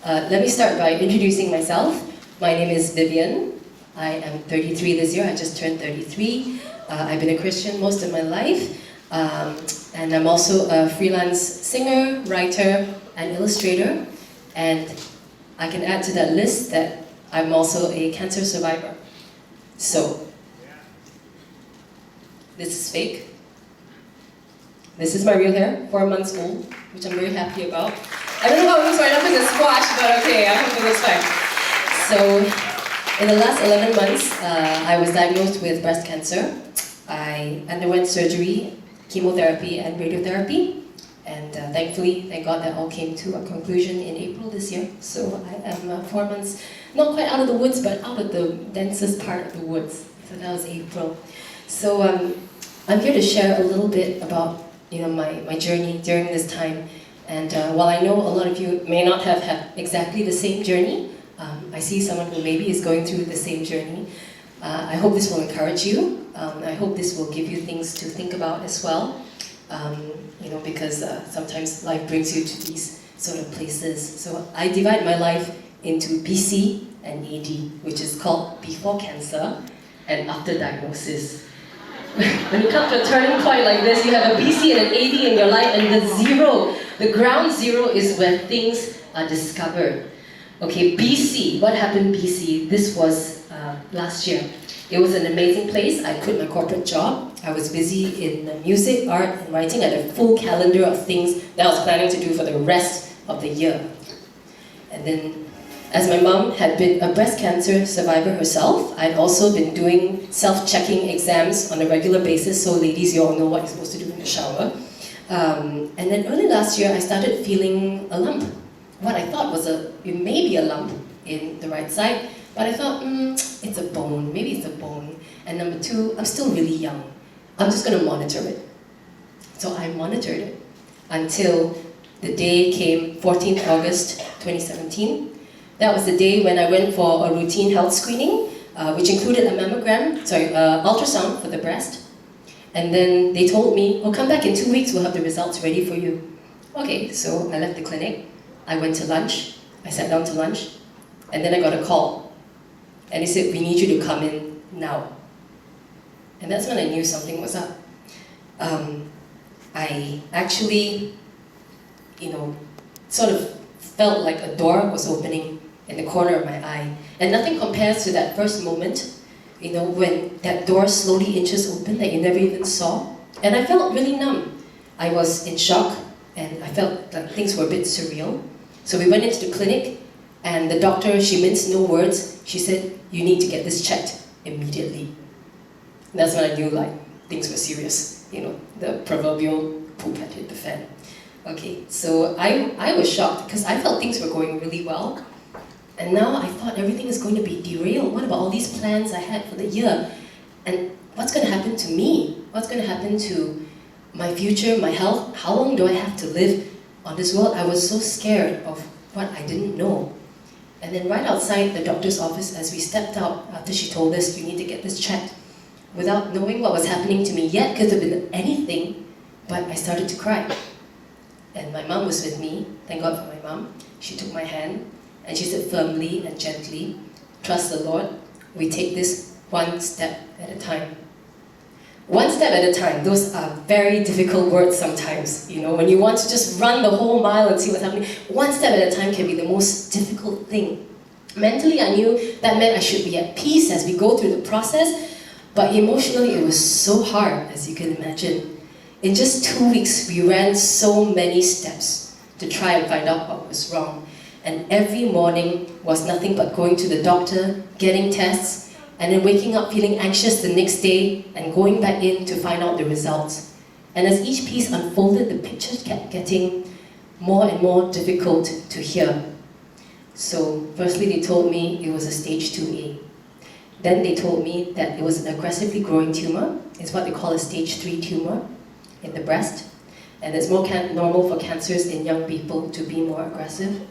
Let me start by introducing myself. My name is Vivienne. I am 33 this year. I just turned 33. I've been a Christian most of my life. And I'm also a freelance singer, writer, and illustrator. And I can add to that list that I'm also a cancer survivor. So, this is fake. This is my real hair, 4 months old, which I'm very happy about. I don't know how it looks right now because it's squashed, but okay, I hope it looks fine. So, in the last 11 months, I was diagnosed with breast cancer. I underwent surgery, chemotherapy, and radiotherapy. And thankfully, thank God, that all came to a conclusion in April this year. So I am 4 months, not quite out of the woods, but out of the densest part of the woods. So that was April. So I'm here to share a little bit about my journey during this time. And while I know a lot of you may not have had exactly the same journey, I see someone who maybe is going through the same journey. I hope this will encourage you. I hope this will give you things to think about as well. Because sometimes life brings you to these sort of places. So I divide my life into BC and AD, which is called before cancer and after diagnosis. When you come to a turning point like this, you have a BC and an AD in your life, and the zero, the ground zero is where things are discovered. Okay, BC, what happened BC? This was last year. It was an amazing place. I quit my corporate job. I was busy in music, art, and writing. I had a full calendar of things that I was planning to do for the rest of the year. And then, as my mom had been a breast cancer survivor herself, I'd also been doing self-checking exams on a regular basis, so ladies, you all know what you're supposed to do in the shower. And then early last year, I started feeling a lump. What I thought was maybe a lump in the right side, but I thought, it's a bone, maybe it's a bone. And number two, I'm still really young. I'm just going to monitor it. So I monitored it until the day came, 14th August 2017. That was the day when I went for a routine health screening, which included a ultrasound for the breast. And then they told me, come back in 2 weeks, we'll have the results ready for you. Okay, so I left the clinic. I went to lunch. I sat down to lunch. And then I got a call. And they said, we need you to come in now. And that's when I knew something was up. I actually, sort of felt like a door was opening in the corner of my eye. And nothing compares to that first moment, when that door slowly inches open that you never even saw. And I felt really numb. I was in shock, and I felt like things were a bit surreal. So we went into the clinic, and the doctor, she minced no words. She said, you need to get this checked immediately. And that's when I knew things were serious. The proverbial poop had hit the fan. Okay, so I was shocked because I felt things were going really well. And now I thought everything is going to be derailed. What about all these plans I had for the year? And what's going to happen to me? What's going to happen to my future, my health? How long do I have to live on this world? I was so scared of what I didn't know. And then right outside the doctor's office, as we stepped out after she told us, you need to get this checked, without knowing what was happening to me yet, could have been anything, but I started to cry. And my mom was with me, thank God for my mom. She took my hand, and she said firmly and gently, trust the Lord, we take this one step at a time. One step at a time, those are very difficult words sometimes. When you want to just run the whole mile and see what's happening, one step at a time can be the most difficult thing. Mentally, I knew that meant I should be at peace as we go through the process, but emotionally, it was so hard, as you can imagine. In just 2 weeks, we ran so many steps to try and find out what was wrong. And every morning was nothing but going to the doctor, getting tests, and then waking up feeling anxious the next day and going back in to find out the results. And as each piece unfolded, the picture kept getting more and more difficult to hear. So firstly, they told me it was a stage 2A. Then they told me that it was an aggressively growing tumor. It's what they call a stage 3 tumor in the breast. And it's more normal for cancers in young people to be more aggressive.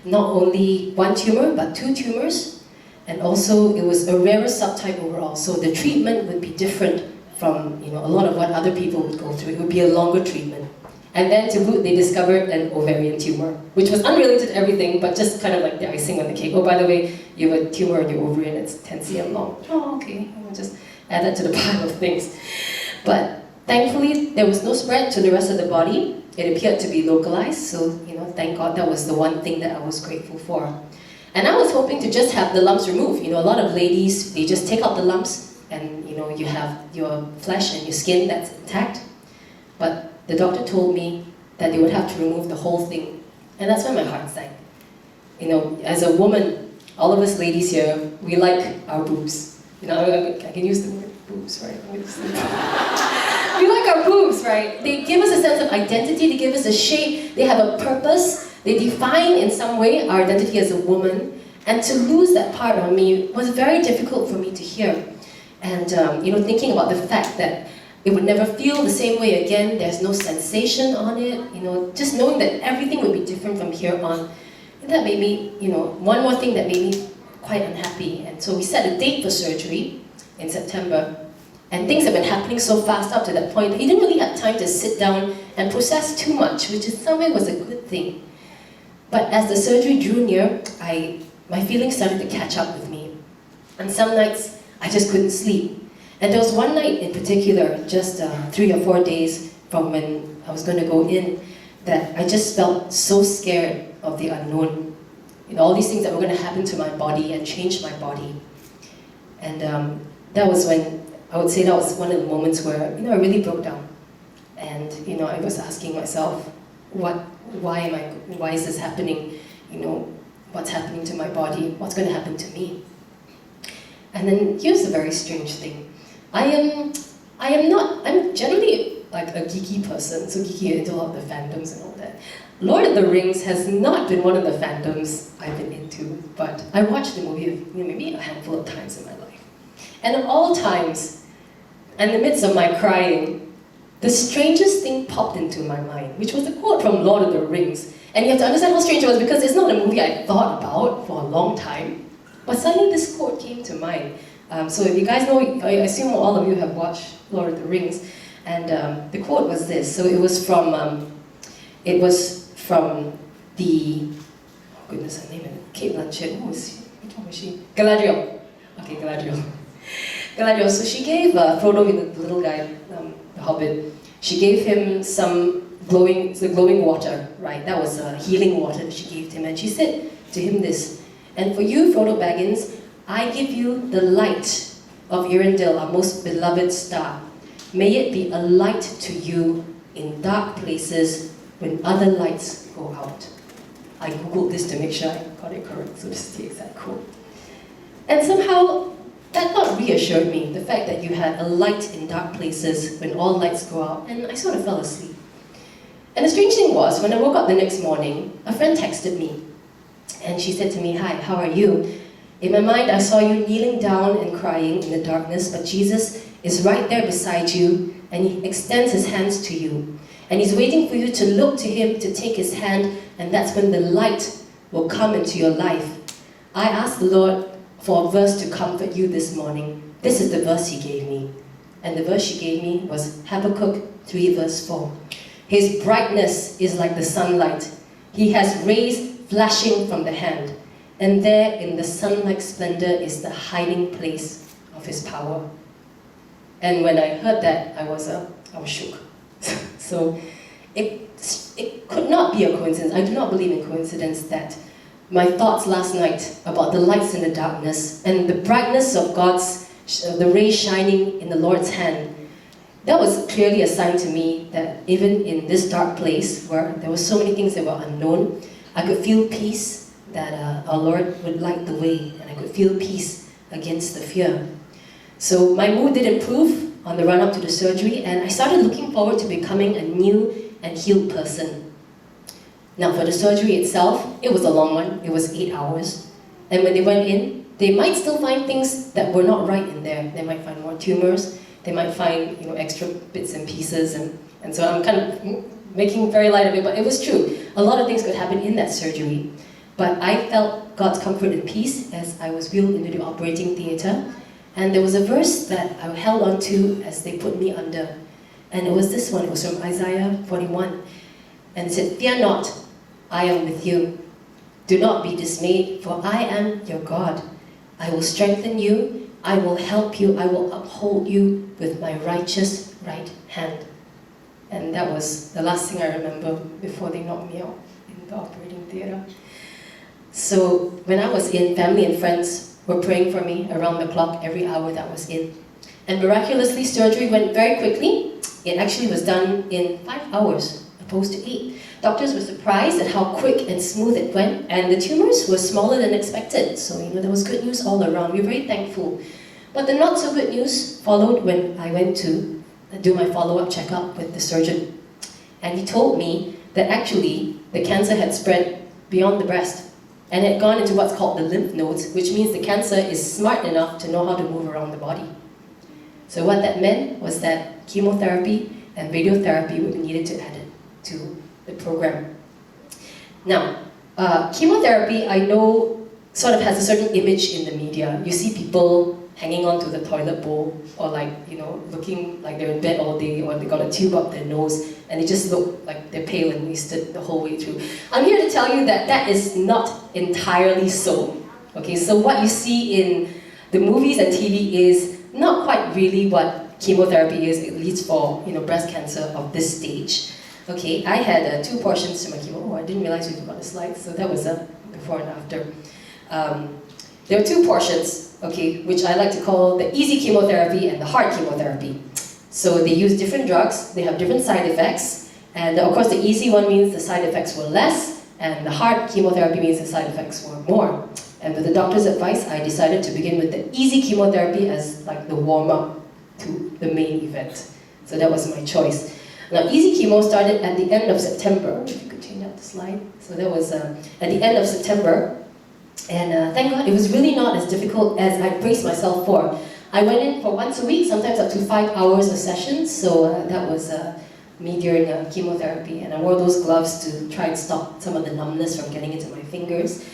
Not only one tumor, but 2 tumors. And also, it was a rarer subtype overall, so the treatment would be different from a lot of what other people would go through. It would be a longer treatment. And then to boot, they discovered an ovarian tumor, which was unrelated to everything, but just kind of like the icing on the cake. Oh, by the way, you have a tumor in your ovary and it's 10 cm long. Oh, okay, we'll just add that to the pile of things. But thankfully, there was no spread to the rest of the body. It appeared to be localized, so thank God that was the one thing that I was grateful for. And I was hoping to just have the lumps removed. A lot of ladies, they just take out the lumps and you have your flesh and your skin that's intact. But the doctor told me that they would have to remove the whole thing. And that's when my heart sank. As a woman, all of us ladies here, we like our boobs. I can use the word boobs, right? We like our boobs, right? They give us a sense of identity, they give us a shape, they have a purpose, they define in some way our identity as a woman. And to lose that part of me was very difficult for me to hear. And thinking about the fact that it would never feel the same way again, there's no sensation on it, just knowing that everything would be different from here on, that made me, one more thing that made me quite unhappy. And so we set a date for surgery in September, and things have been happening so fast up to that point that you didn't really have time to sit down and process too much, which in some way was a good thing. But as the surgery drew near, my feelings started to catch up with me. And some nights, I just couldn't sleep. And there was one night in particular, just 3 or 4 days from when I was going to go in, that I just felt so scared of the unknown. All these things that were going to happen to my body and change my body. And that was when, I would say that was one of the moments where, I really broke down. And, I was asking myself, why is this happening? What's happening to my body? What's going to happen to me? And then here's a very strange thing. I'm generally like a geeky person, so geeky into a lot of the fandoms and all that. Lord of the Rings has not been one of the fandoms I've been into, but I watched the movie maybe a handful of times in my life. And at all times, in the midst of my crying, the strangest thing popped into my mind, which was a quote from Lord of the Rings. And you have to understand how strange it was because it's not a movie I thought about for a long time, but suddenly this quote came to mind. So if you guys know, I assume all of you have watched Lord of the Rings, and the quote was this. So it was from the, oh goodness, her name is Kate Blanchett. Which one was she? Galadriel. Okay, Galadriel. Galadriel. So she gave Frodo, the little guy, the Hobbit. She gave him some glowing water, right? That was healing water that she gave him, and she said to him this. And for you, Frodo Baggins, I give you the light of Earendil, our most beloved star. May it be a light to you in dark places when other lights go out. I googled this to make sure I got it correct, so this is the exact quote. And somehow, that thought reassured me, the fact that you had a light in dark places when all lights go out, and I sort of fell asleep. And the strange thing was, when I woke up the next morning, a friend texted me, and she said to me, "Hi, how are you? In my mind, I saw you kneeling down and crying in the darkness, but Jesus is right there beside you, and he extends his hands to you. And he's waiting for you to look to him, to take his hand, and that's when the light will come into your life." I asked the Lord for a verse to comfort you this morning. This is the verse he gave me. And the verse she gave me was Habakkuk 3 verse 4. His brightness is like the sunlight. He has rays flashing from the hand. And there in the sun-like splendor is the hiding place of his power. And when I heard that, I was shook. So it could not be a coincidence. I do not believe in coincidence that my thoughts last night about the lights in the darkness and the brightness of the rays shining in the Lord's hand, that was clearly a sign to me that even in this dark place where there were so many things that were unknown, I could feel peace, that our Lord would light the way, and I could feel peace against the fear. So my mood did improve on the run-up to the surgery, and I started looking forward to becoming a new and healed person. Now for the surgery itself, it was a long one. It was 8 hours. And when they went in, they might still find things that were not right in there. They might find more tumors, they might find extra bits and pieces, and so I'm kind of making very light of it, but it was true. A lot of things could happen in that surgery. But I felt God's comfort and peace as I was wheeled into the operating theatre. And there was a verse that I held on to as they put me under. And it was this one. It was from Isaiah 41. And he said, "Fear not, I am with you. Do not be dismayed, for I am your God. I will strengthen you, I will help you, I will uphold you with my righteous right hand." And that was the last thing I remember before they knocked me out in the operating theatre. So when I was in, family and friends were praying for me around the clock every hour that I was in. And miraculously, surgery went very quickly. It actually was done in 5 hours, opposed to 8. Doctors were surprised at how quick and smooth it went, and the tumors were smaller than expected. So, there was good news all around. We were very thankful. But the not so good news followed when I went to do my follow-up checkup with the surgeon. And he told me that actually the cancer had spread beyond the breast and had gone into what's called the lymph nodes, which means the cancer is smart enough to know how to move around the body. So what that meant was that chemotherapy and radiotherapy would be needed to add it to the program. Now, chemotherapy, I know, sort of has a certain image in the media. You see people hanging onto the toilet bowl, or looking like they're in bed all day, or they got a tube up their nose, and they just look like they're pale and wasted the whole way through. I'm here to tell you that that is not entirely so. Okay, so what you see in the movies and TV is not quite really what chemotherapy is, at least for breast cancer of this stage. Okay, I had 2 portions to my chemo. Oh, I didn't realize we got a slide, so that was a before and after. There are 2 portions, okay, which I like to call the easy chemotherapy and the hard chemotherapy. So they use different drugs, they have different side effects, and of course the easy one means the side effects were less, and the hard chemotherapy means the side effects were more. And with the doctor's advice, I decided to begin with the easy chemotherapy as like the warm-up to the main event. So that was my choice. Now, easy chemo started at the end of September. If you could change out the slide. So that was at the end of September. And thank God, it was really not as difficult as I braced myself for. I went in for once a week, sometimes up to 5 hours a session. So that was me during chemotherapy. And I wore those gloves to try and stop some of the numbness from getting into my fingers.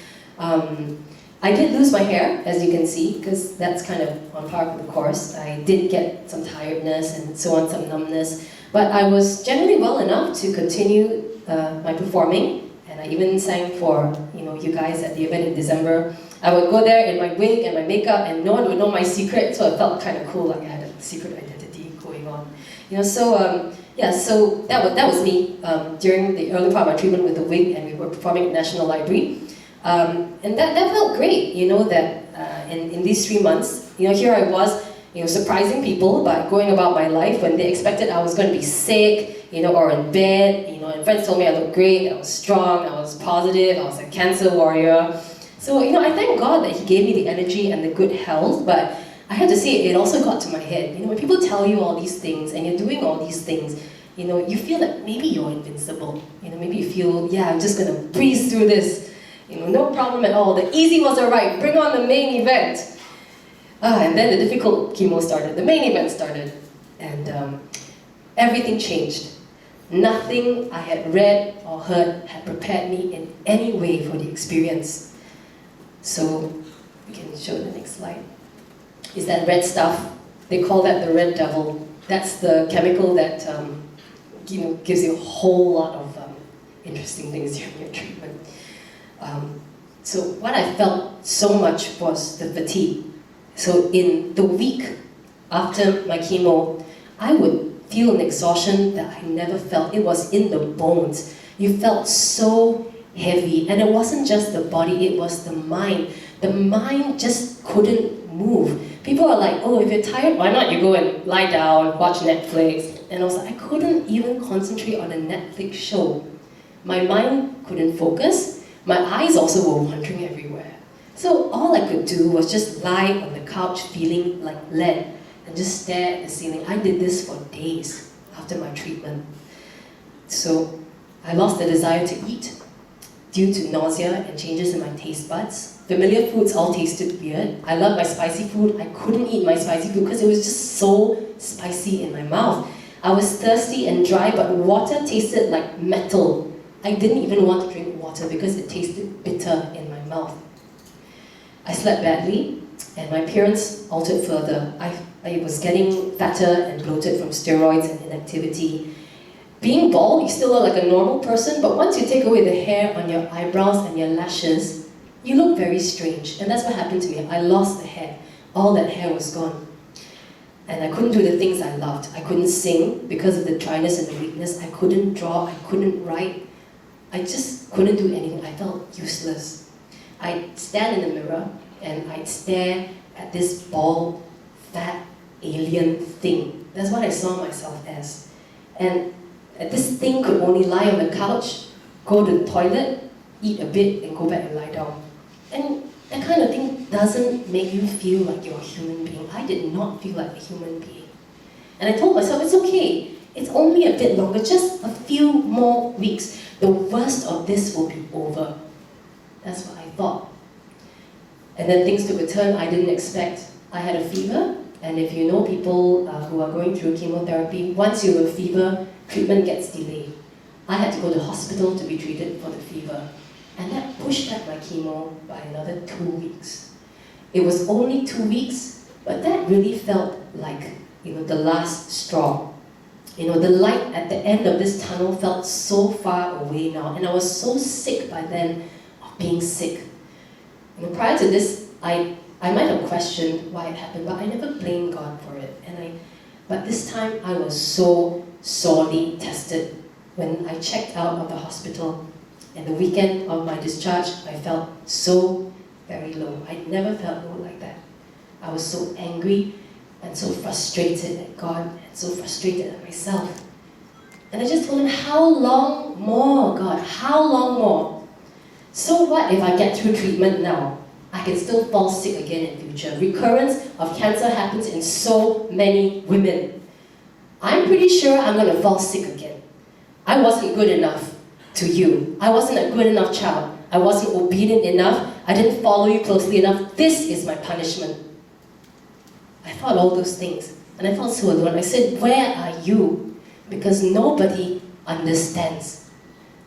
I did lose my hair, as you can see, because that's kind of on par with the course. I did get some tiredness and so on, some numbness. But I was generally well enough to continue my performing, and I even sang for you guys at the event in December. I would go there in my wig and my makeup, and no one would know my secret, so it felt kind of cool, like I had a secret identity going on. So that was me during the early part of my treatment with the wig, and we were performing at National Library. And that felt great, that in these 3 months, here I was, surprising people by going about my life when they expected I was going to be sick, or in bed, and friends told me I looked great, I was strong, I was positive, I was a cancer warrior. So, I thank God that He gave me the energy and the good health, but I have to say it also got to my head. When people tell you all these things and you're doing all these things, you feel that maybe you're invincible. Maybe you feel, yeah, I'm just going to breeze through this. No problem at all. The easy was alright. Bring on the main event. And then the difficult chemo started. The main event started. And everything changed. Nothing I had read or heard had prepared me in any way for the experience. So, we can show the next slide. Is that red stuff? They call that the red devil. That's the chemical that gives you a whole lot of interesting things during your treatment. So what I felt so much was the fatigue. So in the week after my chemo, I would feel an exhaustion that I never felt. It was in the bones. You felt so heavy, and it wasn't just the body, it was the mind. The mind just couldn't move. People are like, oh, if you're tired, why not you go and lie down, watch Netflix? And I was like, I couldn't even concentrate on a Netflix show. My mind couldn't focus. My eyes also were wandering everywhere. So all I could do was just lie on the couch feeling like lead and just stare at the ceiling. I did this for days after my treatment. So I lost the desire to eat due to nausea and changes in my taste buds. Familiar foods all tasted weird. I loved my spicy food. I couldn't eat my spicy food because it was just so spicy in my mouth. I was thirsty and dry, but water tasted like metal. I didn't even want to drink water because it tasted bitter in my mouth. I slept badly, and my appearance altered further. I was getting fatter and bloated from steroids and inactivity. being bald, you still look like a normal person, but once you take away the hair on your eyebrows and your lashes, you look very strange. And that's what happened to me. I lost the hair. All that hair was gone. And I couldn't do the things I loved. I couldn't sing because of the dryness and the weakness. I couldn't draw. I couldn't write. I just couldn't do anything. I felt useless. I'd stand in the mirror and I'd stare at this bald, fat, alien thing. That's what I saw myself as. And this thing could only lie on the couch, go to the toilet, eat a bit, and go back and lie down. And that kind of thing doesn't make you feel like you're a human being. I did not feel like a human being. And I told myself, it's okay. It's only a bit longer, just a few more weeks. The worst of this will be over. That's what I thought. And then things took a turn I didn't expect. I had a fever, and if you know people who are going through chemotherapy, once you have a fever, treatment gets delayed. I had to go to hospital to be treated for the fever. And that pushed back my chemo by another 2 weeks. It was only 2 weeks, but that really felt like, the last straw. The light at the end of this tunnel felt so far away now, and I was so sick by then of being sick. Prior to this, I might have questioned why it happened, but I never blamed God for it. But this time, I was so sorely tested. When I checked out of the hospital, and the weekend of my discharge, I felt so very low. I never felt low like that. I was so angry and so frustrated at God and so frustrated at myself. And I just told him, how long more, God? How long more? So what if I get through treatment now? I can still fall sick again in future. Recurrence of cancer happens in so many women. I'm pretty sure I'm going to fall sick again. I wasn't good enough to you. I wasn't a good enough child. I wasn't obedient enough. I didn't follow you closely enough. This is my punishment. I thought all those things. And I felt so alone. I said, where are you? Because nobody understands.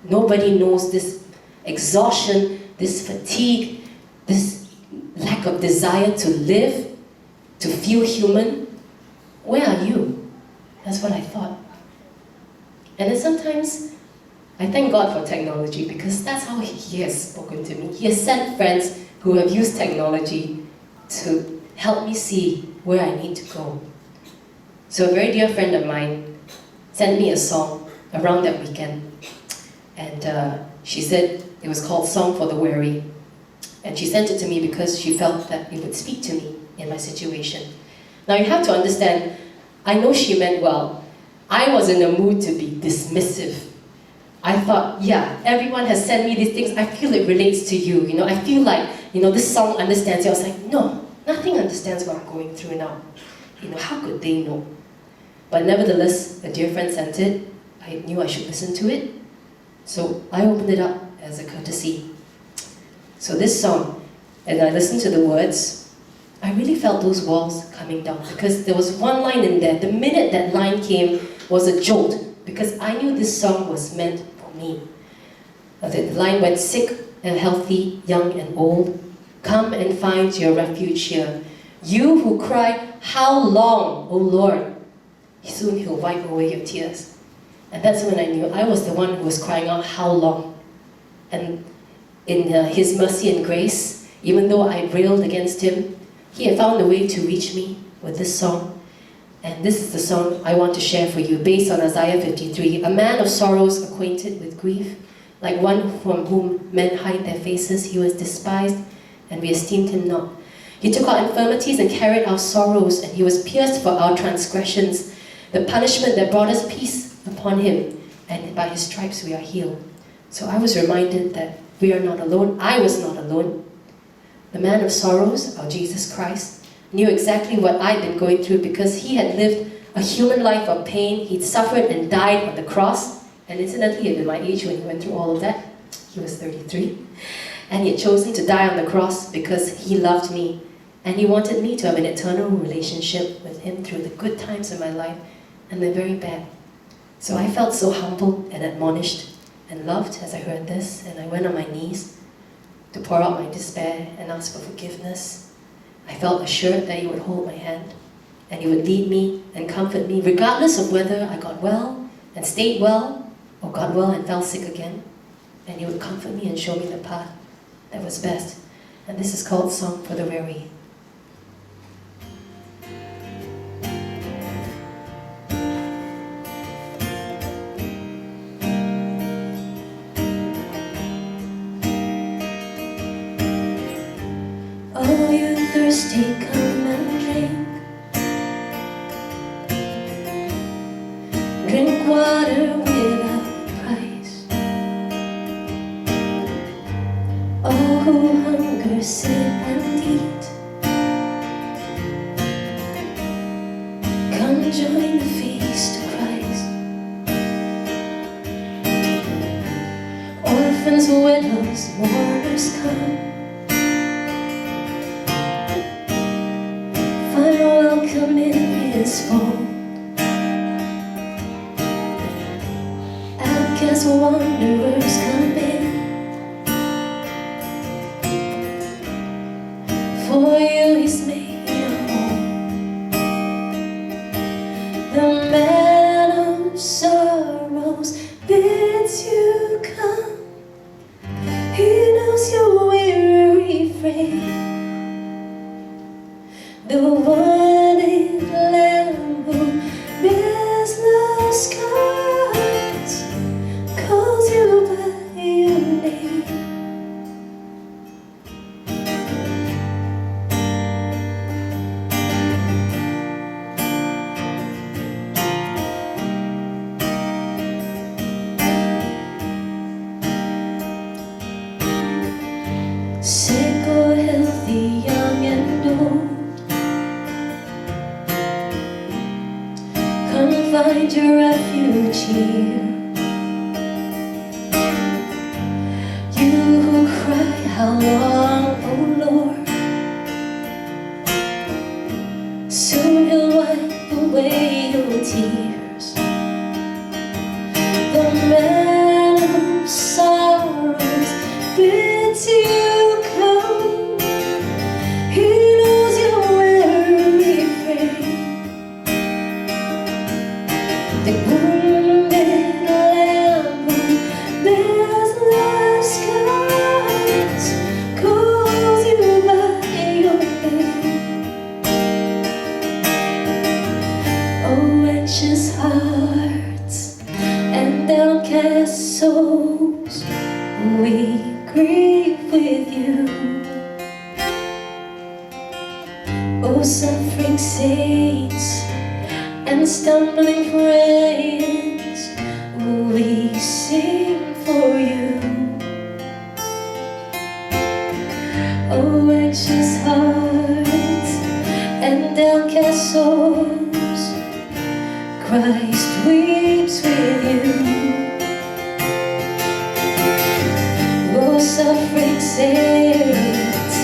Nobody knows this exhaustion, this fatigue, this lack of desire to live, to feel human. Where are you? That's what I thought. And then sometimes, I thank God for technology because that's how He has spoken to me. He has sent friends who have used technology to help me see where I need to go. So a very dear friend of mine sent me a song around that weekend. And she said it was called Song for the Weary. And she sent it to me because she felt that it would speak to me in my situation. Now you have to understand, I know she meant well. I was in a mood to be dismissive. I thought, yeah, everyone has sent me these things. I feel it relates to you. I feel like, this song understands you. I was like, no, nothing understands what I'm going through now. How could they know? But nevertheless, a dear friend sent it. I knew I should listen to it. So I opened it up as a courtesy. So this song, and I listened to the words, I really felt those walls coming down because there was one line in there. The minute that line came was a jolt because I knew this song was meant for me. The line went, sick and healthy, young and old, come and find your refuge here. You who cry, how long, O Lord? Soon He'll wipe away your tears. And that's when I knew I was the one who was crying out, how long? And in His mercy and grace, even though I railed against Him, He had found a way to reach me with this song. And this is the song I want to share for you, based on Isaiah 53. A man of sorrows, acquainted with grief, like one from whom men hide their faces, He was despised, and we esteemed Him not. He took our infirmities and carried our sorrows, and He was pierced for our transgressions. The punishment that brought us peace upon Him, and by His stripes we are healed. So I was reminded that we are not alone. I was not alone. The man of sorrows, our Jesus Christ, knew exactly what I'd been going through because He had lived a human life of pain. He'd suffered and died on the cross. And incidentally, He had been my age when He went through all of that. He was 33. And He had chosen to die on the cross because He loved me. And He wanted me to have an eternal relationship with Him through the good times in my life and the very bad. So I felt so humbled and admonished and loved as I heard this. And I went on my knees to pour out my despair and ask for forgiveness. I felt assured that He would hold my hand and He would lead me and comfort me regardless of whether I got well and stayed well, or got well and fell sick again. And He would comfort me and show me the path that was best. And this is called Song for the Weary. Oh, you thirsty, come and drink. Drink water without price. All who hunger, sit and eat. Come join the feast of Christ. Orphans, widows, mourners, come. Find welcome in His fold. Outcast wanderers, come in. For you He's made a home. The man of sorrows bids you come. He knows your weary frame. The wounded lamb who bears the scars calls you by your name. Sick or healthy, young and old, come find your refuge here. You who cry, how long, oh Lord? Soon He'll wipe away your tears. The man of sorrows bids you come. He knows your weary frame. The wounded lamb who bears the scars calls you by your name. Oh, anxious hearts and downcast souls, we grieve with you. Oh, suffering saints and stumbling friends, we sing for you. Oh, anxious hearts and downcast souls, Christ weeps with you. Oh, suffering saints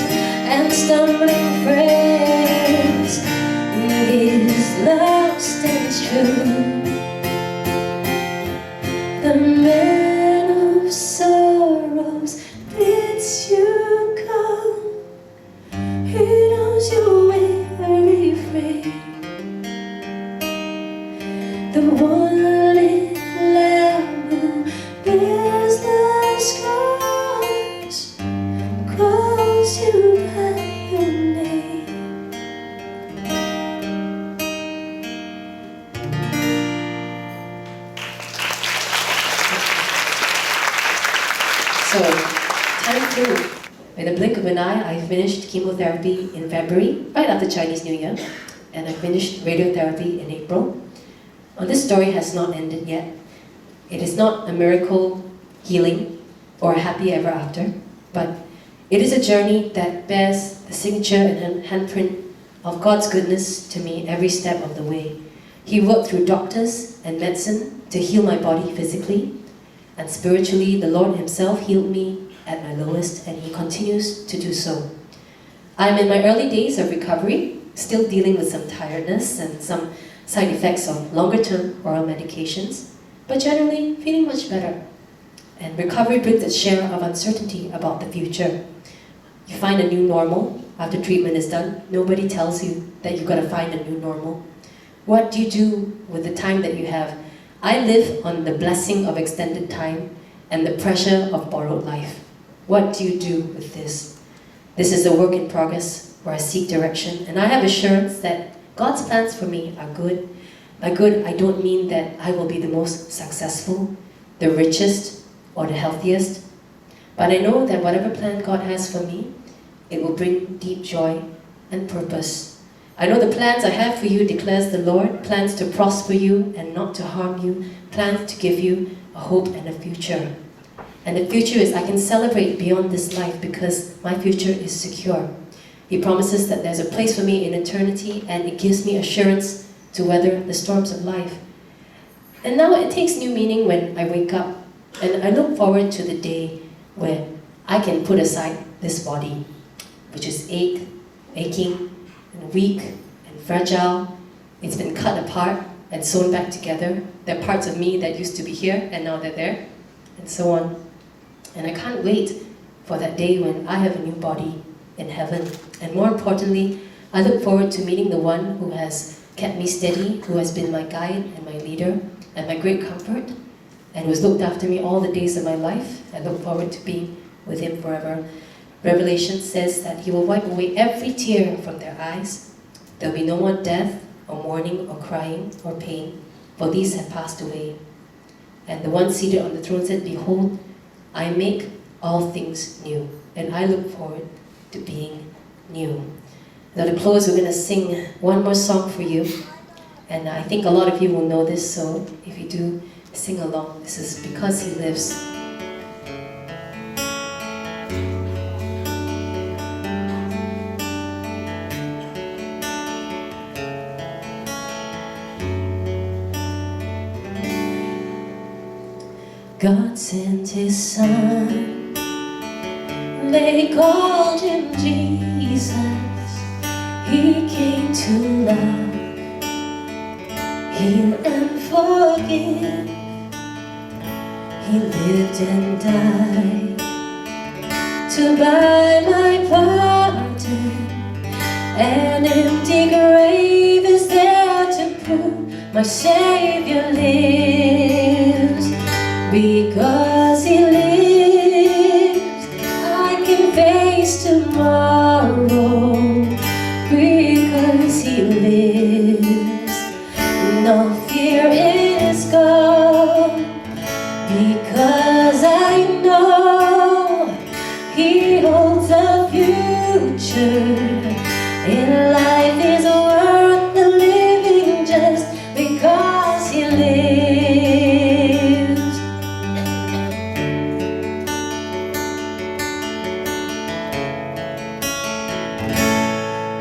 and stumbling friends, His love stands true. The man of sorrows bids you come. He knows your weary frame. The wounded lamb who bears the scars calls you by your name. So, time flew. With a blink of an eye, I finished chemotherapy in February, right after Chinese New Year, and I finished radiotherapy in April. Well, this story has not ended yet. It is not a miracle healing or a happy ever after, but it is a journey that bears the signature and handprint of God's goodness to me every step of the way. He worked through doctors and medicine to heal my body physically, and spiritually, the Lord Himself healed me at my lowest, and He continues to do so. I'm in my early days of recovery, still dealing with some tiredness and some side effects of longer-term oral medications, but generally feeling much better. And recovery brings its share of uncertainty about the future. You find a new normal after treatment is done. Nobody tells you that you've got to find a new normal. What do you do with the time that you have? I live on the blessing of extended time and the pressure of borrowed life. What do you do with this? This is a work in progress where I seek direction, and I have assurance that God's plans for me are good. By good, I don't mean that I will be the most successful, the richest, or the healthiest, but I know that whatever plan God has for me, it will bring deep joy and purpose. I know the plans I have for you, declares the Lord, plans to prosper you and not to harm you, plans to give you a hope and a future. And the future is I can celebrate beyond this life because my future is secure. He promises that there's a place for me in eternity, and it gives me assurance to weather the storms of life. And now it takes new meaning when I wake up, and I look forward to the day where I can put aside this body, which is aching, and weak, and fragile. It's been cut apart and sewn back together. There are parts of me that used to be here, and now they're there, and so on. And I can't wait for that day when I have a new body in heaven. And more importantly, I look forward to meeting the one who has kept me steady, who has been my guide and my leader, and my great comfort, and who has looked after me all the days of my life. I look forward to being with him forever. Revelation says that he will wipe away every tear from their eyes. There will be no more death, or mourning, or crying, or pain, for these have passed away. And the one seated on the throne said, "Behold, I make all things new," and I look forward to being new. Now to close, we're going to sing one more song for you. And I think a lot of you will know this, so if you do, sing along. This is Because He Lives. God sent His Son, they called Him Jesus. He came to love, heal and forgive. He lived and died to buy my pardon. An empty grave is there to prove my Savior lives. Because He lives, I can face tomorrow. Because He lives, no fear is gone. Because I know He holds the future. In life is worth the living just because He lives.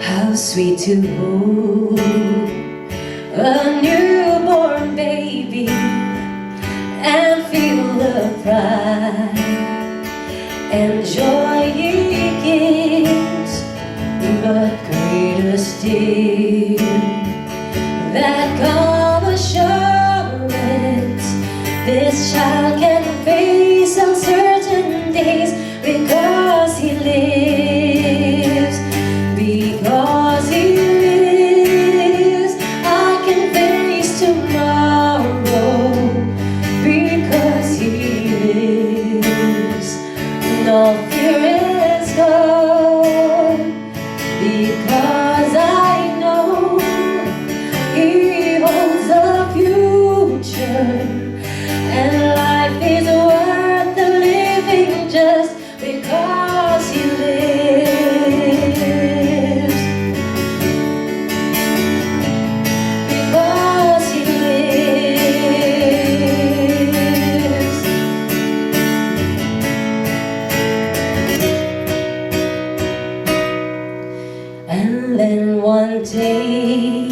How sweet to hold a newborn baby and feel the pride and joy He gives, but greater still, that calm assurance this child can face uncertain days because He lives. Because He lives, I can face tomorrow. Because He lives, no fear is gone. Because I know He holds the future, and life is worth the living just because He lives. And then one day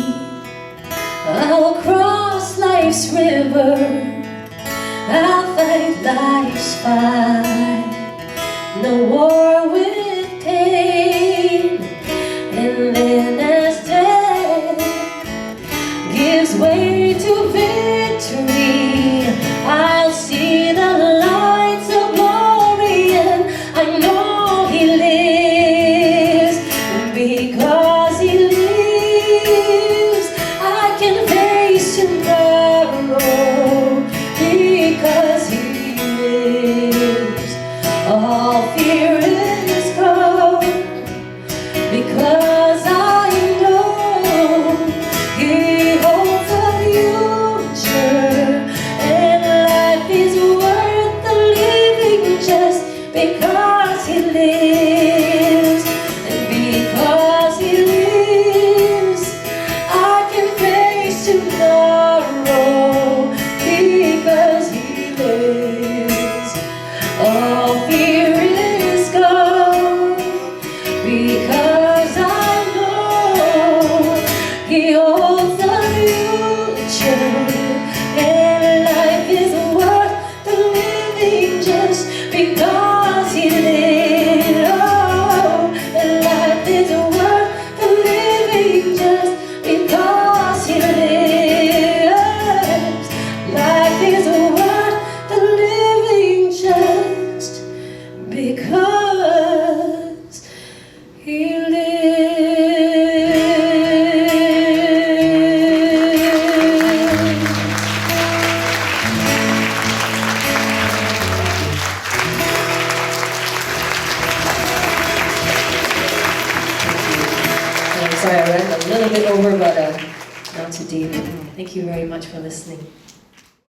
I'll cross life's river, I'll fight life's fight, no war with pain. And then as death gives way to victory, I'll see the lights of glory, and I know He lives. Because He lives, I can face tomorrow. Sorry, I ran a little bit over, but not too deep. Thank you very much for listening.